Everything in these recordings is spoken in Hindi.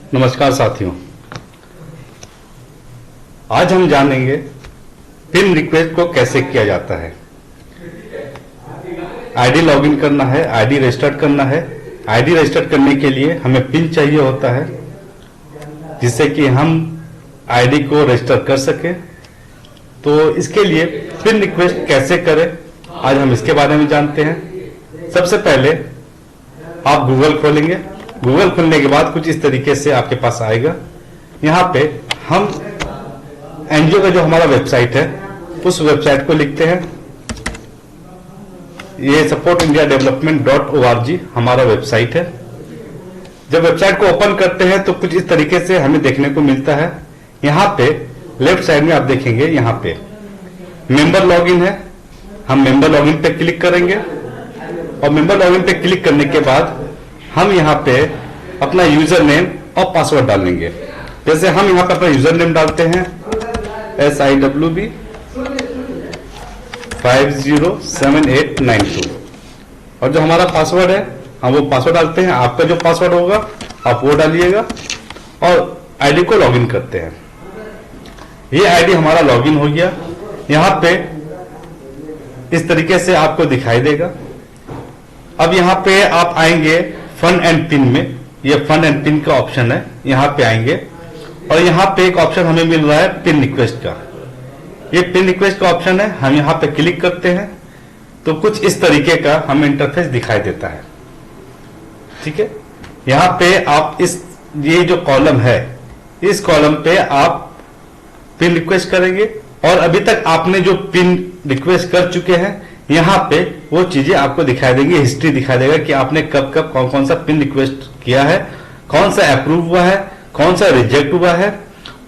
नमस्कार साथियों, आज हम जानेंगे पिन रिक्वेस्ट को कैसे किया जाता है। आईडी लॉगिन करना है, आईडी रजिस्टर करना है। आईडी रजिस्टर करने के लिए हमें पिन चाहिए होता है जिससे कि हम आईडी को रजिस्टर कर सकें। तो इसके लिए पिन रिक्वेस्ट कैसे करें, आज हम इसके बारे में जानते हैं। सबसे पहले आप गूगल खोलेंगे। गूगल खोलने के बाद कुछ इस तरीके से आपके पास आएगा। यहाँ पे हम एनजीओ का जो हमारा वेबसाइट है उस वेबसाइट को लिखते हैं। ये supportindiadevelopment.org हमारा वेबसाइट है। जब वेबसाइट को ओपन करते हैं तो कुछ इस तरीके से हमें देखने को मिलता है। यहाँ पे लेफ्ट साइड में आप देखेंगे, यहाँ पे मेंबर लॉगिन है। हम मेंबर लॉगिन पे क्लिक करेंगे और मेंबर लॉगिन पे क्लिक करने के बाद हम यहाँ पे अपना यूजर नेम और पासवर्ड डालेंगे। जैसे हम यहाँ पे अपना यूजर नेम डालते हैं SIWB 507892 और जो हमारा पासवर्ड है हम वो पासवर्ड डालते हैं। आपका जो पासवर्ड होगा आप वो डालिएगा और आईडी को लॉगिन करते हैं। ये आईडी हमारा लॉगिन हो गया। यहाँ पे इस तरीके से आपको दिखाई देगा। अब यहाँ पे आप आएंगे फंड एंड पिन में। ये फंड एंड पिन का ऑप्शन है, यहाँ पे आएंगे और यहाँ पे एक ऑप्शन हमें मिल रहा है पिन रिक्वेस्ट का। ये पिन रिक्वेस्ट का ऑप्शन है, हम यहाँ पे क्लिक करते हैं तो कुछ इस तरीके का हमें इंटरफेस दिखाई देता है। ठीक है, यहाँ पे आप ये जो कॉलम है इस कॉलम पे आप पिन रिक्वेस्ट करेंगे और अभी तक आपने जो पिन रिक्वेस्ट कर चुके हैं यहाँ पे वो चीजें आपको दिखाई देंगी। हिस्ट्री दिखाई देगा कि आपने कब कब कौन कौन सा पिन रिक्वेस्ट किया है, कौन सा अप्रूव हुआ है, कौन सा रिजेक्ट हुआ है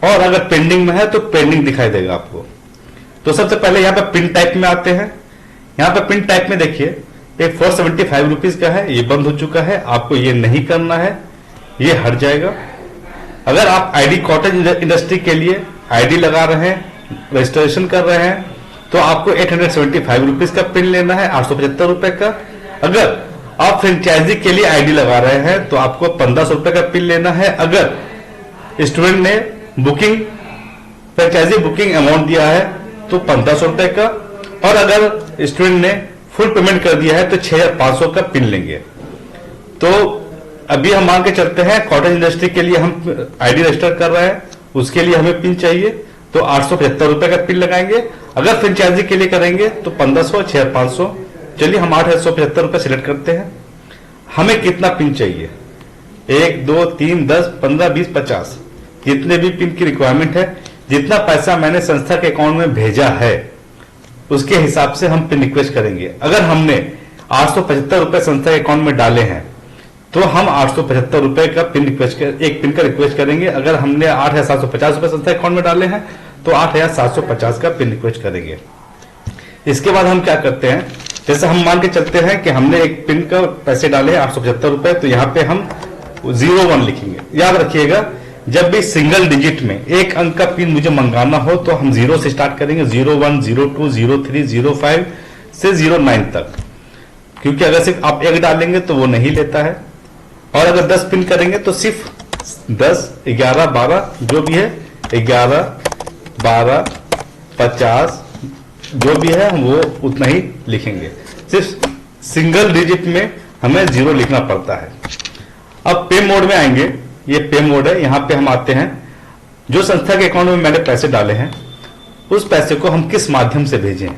और अगर पेंडिंग में है तो पेंडिंग दिखाई देगा आपको। तो सबसे पहले यहाँ पे पिन टाइप में आते हैं। यहाँ पे पिन टाइप में देखिए एक 475 रुपीज का है, ये बंद हो चुका है। आपको ये नहीं करना है, ये हट जाएगा। अगर आप आईडी कॉटेज इंडस्ट्री के लिए आईडी लगा रहे हैं, रजिस्ट्रेशन कर रहे हैं तो आपको 875 रुपीज का पिन लेना है, 875 रुपए का। अगर आप फ्रेंचाइजी के लिए आईडी लगा रहे हैं तो आपको 1500 रुपए का पिन लेना है। अगर स्टूडेंट ने फ्रेंचाइजी बुकिंग अमाउंट दिया है तो 1500 रुपए का और अगर स्टूडेंट ने फुल पेमेंट कर दिया है तो 6500 का पिन लेंगे। तो अभी हम मान के चलते हैं कॉटेज इंडस्ट्री के लिए हम आईडी रजिस्टर कर रहे हैं, उसके लिए हमें पिन चाहिए तो 875 रुपए का पिन लगाएंगे। अगर फ्रेंचाइजी के लिए करेंगे तो 1500, 6500। चलिए हम 875 रुपए सिलेक्ट करते हैं। हमें कितना पिन चाहिए? 1, 2, 3, 10, 15, 20, 50 जितने भी पिन की रिक्वायरमेंट है, जितना पैसा मैंने संस्था के अकाउंट में भेजा है उसके हिसाब से हम पिन रिक्वेस्ट करेंगे। अगर हमने 875 रुपए संस्था के अकाउंट में डाले हैं तो हम 875 रुपए का पिन रिक्वेस्ट एक पिन का रिक्वेस्ट करेंगे। अगर हमने 8750 रुपए संस्था अकाउंट में डाले हैं तो 8750 का पिन रिक्वेस्ट करेंगे। इसके बाद हम क्या करते हैं, जैसे हम मान के चलते हैं कि हमने एक पिन का पैसे डाले 875 रुपए, तो यहाँ पे हम 01 लिखेंगे। याद रखिएगा जब भी सिंगल डिजिट में एक अंक का पिन मुझे मंगाना हो तो हम 0 से स्टार्ट करेंगे, 01, 02, 03, 05 से 09 तक, क्योंकि अगर सिर्फ आप एक डालेंगे तो वो नहीं लेता है। और अगर 10 पिन करेंगे तो सिर्फ 10, 11, 12 जो भी है, 11, 12, 50 जो भी है हम वो उतना ही लिखेंगे। सिर्फ सिंगल डिजिट में हमें 0 लिखना पड़ता है। अब पे मोड में आएंगे, ये पे मोड है। यहाँ पे हम आते हैं, जो संस्था के अकाउंट में मैंने पैसे डाले हैं उस पैसे को हम किस माध्यम से भेजें।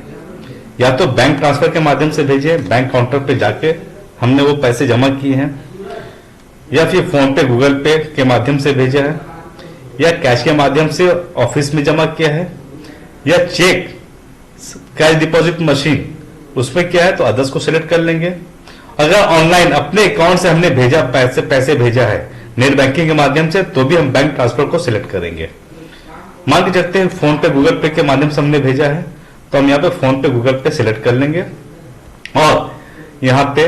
या तो बैंक ट्रांसफर के माध्यम से भेजें, बैंक काउंटर पे जाके हमने वो पैसे जमा किए हैं, या फिर फोन पे गूगल पे के माध्यम से भेजा है, या कैश के माध्यम से ऑफिस में जमा किया है, या चेक कैश डिपॉजिट मशीन उसमें क्या है तो अदर्स को सिलेक्ट कर लेंगे। अगर ऑनलाइन अपने अकाउंट से हमने भेजा पैसे भेजा है नेट बैंकिंग के माध्यम से तो भी हम बैंक ट्रांसफर को सिलेक्ट करेंगे। मान के चलते हैं फोन पे गूगल पे के माध्यम से हमने भेजा है तो हम यहाँ पे फोन पे गूगल पे सिलेक्ट कर लेंगे और यहाँ पे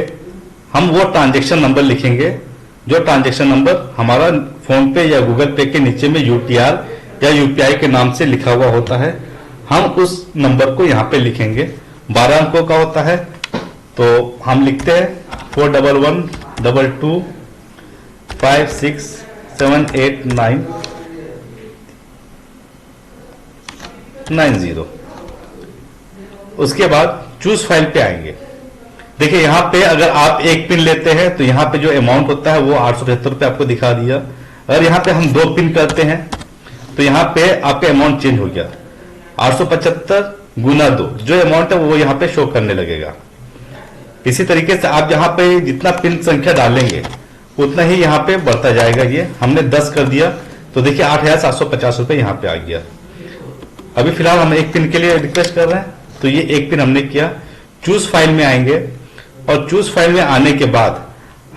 हम वो ट्रांजेक्शन नंबर लिखेंगे जो ट्रांजेक्शन नंबर हमारा फोन पे या गूगल पे के नीचे में UTR या UPI के नाम से लिखा हुआ होता है। हम उस नंबर को यहाँ पे लिखेंगे। 12 अंकों का होता है तो हम लिखते हैं 41122 567 7890। उसके बाद चूज फाइल पे आएंगे। देखिए यहां पे अगर आप एक पिन लेते हैं तो यहां पे जो अमाउंट होता है वो 875 रुपये आपको दिखा दिया। अगर यहां पे हम 2 पिन करते हैं तो यहां पे आपका अमाउंट चेंज हो गया, 875 गुना 2 जो अमाउंट है वो यहां पे शो करने लगेगा। इसी तरीके से आप यहां पे जितना पिन संख्या डालेंगे उतना ही यहां पे बढ़ता जाएगा। ये हमने 10 कर दिया तो देखिए 8750 रुपये यहां पे आ गया। अभी फिलहाल हम एक पिन के लिए रिक्वेस्ट कर रहे हैं तो ये एक पिन हमने किया। चूज फाइल में आएंगे और चूज फाइल में आने के बाद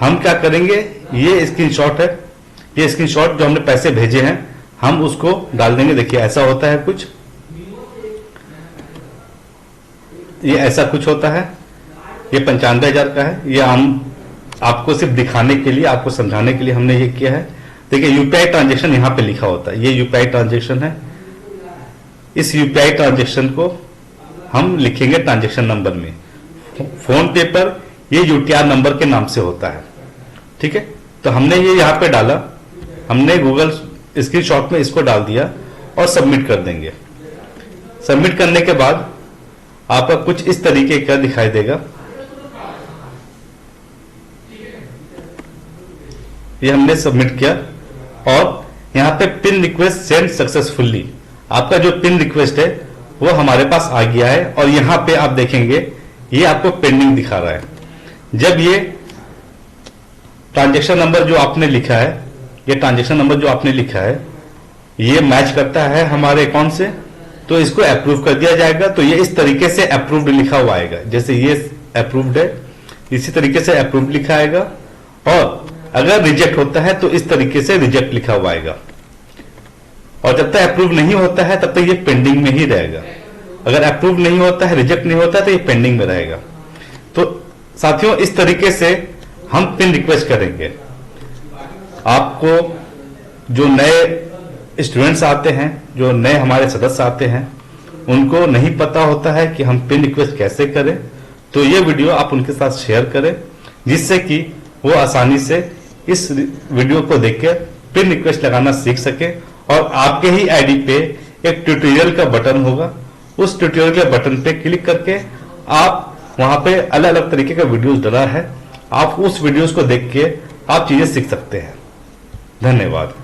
हम क्या करेंगे, ये स्क्रीनशॉट है, ये स्क्रीनशॉट जो हमने पैसे भेजे हैं हम उसको डाल देंगे। देखिए ऐसा होता है कुछ, ये ऐसा कुछ होता है। ये 95,000 का है। ये हम आपको सिर्फ दिखाने के लिए, आपको समझाने के लिए हमने ये किया है। देखिए यूपीआई ट्रांजेक्शन यहां पे लिखा होता है, ये यूपीआई ट्रांजेक्शन है। इस यूपीआई ट्रांजेक्शन को हम लिखेंगे ट्रांजेक्शन नंबर में। फोन पे पर ये यूटीआर नंबर के नाम से होता है, ठीक है। तो हमने ये यहां पे डाला, हमने गूगल स्क्रीनशॉट में इसको डाल दिया और सबमिट कर देंगे। सबमिट करने के बाद आपका कुछ इस तरीके का दिखाई देगा। ये हमने सबमिट किया और यहां पे पिन रिक्वेस्ट सेंड सक्सेसफुली, आपका जो पिन रिक्वेस्ट है वो हमारे पास आ गया है। और यहां पे आप देखेंगे ये आपको पेंडिंग दिखा रहा है। जब ये ट्रांजैक्शन नंबर जो आपने लिखा है, ये ट्रांजैक्शन नंबर जो आपने लिखा है ये मैच करता है हमारे अकाउंट से तो इसको अप्रूव कर दिया जाएगा। तो ये इस तरीके से अप्रूव्ड लिखा हुआ आएगा, जैसे ये अप्रूव्ड है इसी तरीके से अप्रूव्ड लिखा आएगा। और अगर रिजेक्ट होता है तो इस तरीके से रिजेक्ट लिखा हुआ आएगा। और जब तक अप्रूव नहीं होता है तब तक ये पेंडिंग में ही रहेगा। अगर अप्रूव नहीं होता है, रिजेक्ट नहीं होता है तो ये पेंडिंग में रहेगा। तो साथियों इस तरीके से हम पिन रिक्वेस्ट करेंगे। आपको जो नए स्टूडेंट्स आते हैं, जो नए हमारे सदस्य आते हैं, उनको नहीं पता होता है कि हम पिन रिक्वेस्ट कैसे करें, तो ये वीडियो आप उनके साथ शेयर करें जिससे कि वो आसानी से इस वीडियो को देखकर पिन रिक्वेस्ट लगाना सीख सके। और आपके ही आईडी पे एक ट्यूटोरियल का बटन होगा, उस ट्यूटोरियल के बटन पे क्लिक करके आप वहां पे अलग अलग तरीके का वीडियोस डला है, आप उस वीडियोस को देख के आप चीजें सीख सकते हैं। धन्यवाद।